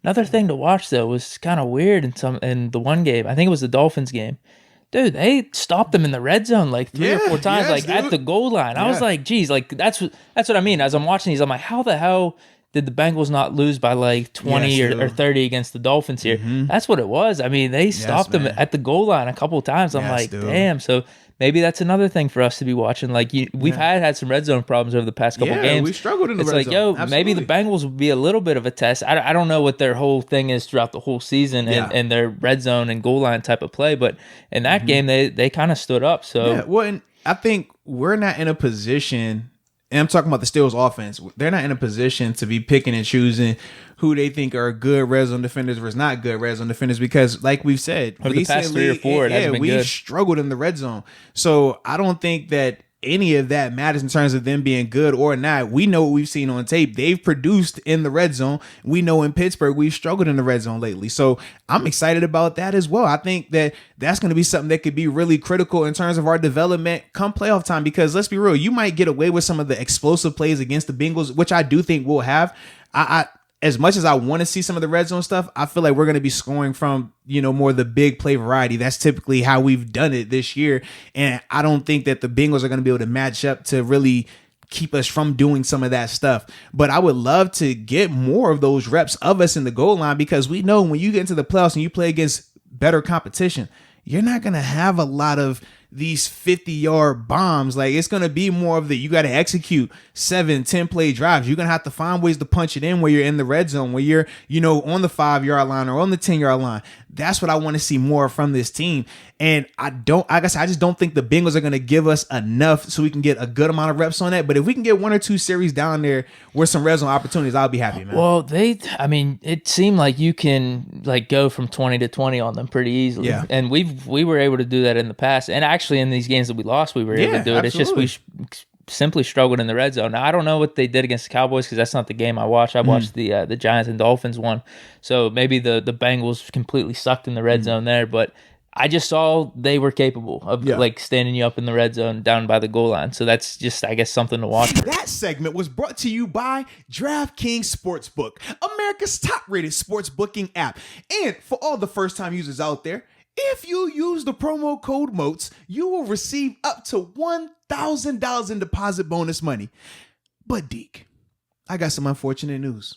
Another thing to watch though was kind of weird in the one game. I think it was the Dolphins game. Dude, they stopped them in the red zone like three or four times, like at the goal line. I was like, geez, like that's what I mean. As I'm watching these, I'm like, how the hell did the Bengals not lose by like 20 or 30 against the Dolphins here? That's what it was. I mean, they stopped them at the goal line a couple of times. I'm like, damn. So maybe that's another thing for us to be watching. Like we've had some red zone problems over the past couple games. We struggled in the red zone. It's like, yo, maybe the Bengals would be a little bit of a test. I don't know what their whole thing is throughout the whole season and their red zone and goal line type of play, but in that game they kind of stood up. So well, and I think we're not in a position. And I'm talking about the Steelers offense. They're not in a position to be picking and choosing who they think are good red zone defenders versus not good red zone defenders because, like we've said, over the past 3 or 4, it hasn't been good. Struggled in the red zone. So I don't think that any of that matters in terms of them being good or not. We know what we've seen on tape. They've produced in the red zone. We know in Pittsburgh, we've struggled in the red zone lately. So I'm excited about that as well. I think that that's going to be something that could be really critical in terms of our development come playoff time, because let's be real, you might get away with some of the explosive plays against the Bengals, which I do think we'll have. As much as I want to see some of the red zone stuff, I feel like we're going to be scoring from, more of the big play variety. That's typically how we've done it this year. And I don't think that the Bengals are going to be able to match up to really keep us from doing some of that stuff. But I would love to get more of those reps of us in the goal line, because we know when you get into the playoffs and you play against better competition, you're not going to have a lot of these 50-yard bombs. Like, it's going to be more of you got to execute 7-10 play drives. You're going to have to find ways to punch it in where you're in the red zone, where you're, on the 5-yard line or on the 10-yard line. That's what I want to see more from this team. And I just don't think the Bengals are going to give us enough so we can get a good amount of reps on that. But if we can get 1 or 2 series down there with some red zone opportunities, I'll be happy, man. Well, it seemed like you can go from 20 to 20 on them pretty easily. Yeah. And we were able to do that in the past. And actually in these games that we lost, we were able to do it. Absolutely. It's just we simply struggled in the red zone. Now, I don't know what they did against the Cowboys because that's not the game I watched. I watched the Giants and Dolphins one. So maybe the Bengals completely sucked in the red zone there. But I just saw they were capable of standing you up in the red zone down by the goal line. So that's just, I guess, something to watch. That segment was brought to you by DraftKings Sportsbook, America's top-rated sports booking app. And for all the first-time users out there, if you use the promo code Moats, you will receive up to $1,000 in deposit bonus money. But Deke, I got some unfortunate news.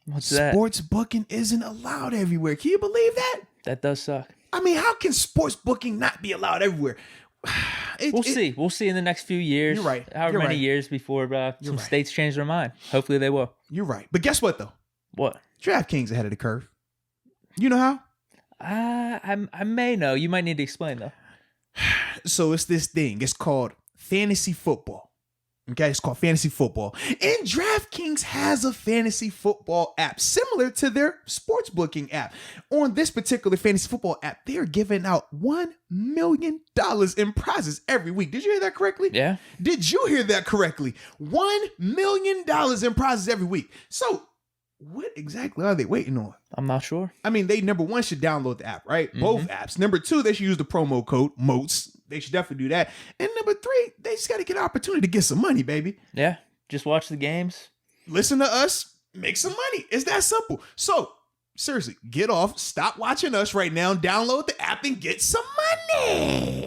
What's that? Sports booking isn't allowed everywhere. Can you believe that? That does suck. I mean, how can sports booking not be allowed everywhere? We'll see. We'll see in the next few years. You're right. However many years before some states change their mind. Hopefully they will. You're right. But guess what, though? What? DraftKings ahead of the curve. You know how? I may know. You might need to explain, though. So it's this thing. It's called fantasy football. Okay, it's called fantasy football. And DraftKings has a fantasy football app similar to their sports booking app. On this particular fantasy football app, they are giving out $1 million in prizes every week. Did you hear that correctly? Yeah. Did you hear that correctly? $1 million in prizes every week. So what exactly are they waiting on? I'm not sure. I mean, they, number one, should download the app, right? Both apps. Number two, they should use the promo code Moats. They should definitely do that. And number three, they just got to get an opportunity to get some money, baby. Yeah. Just watch the games. Listen to us. Make some money. It's that simple. So, seriously, get off. Stop watching us right now. Download the app and get some money.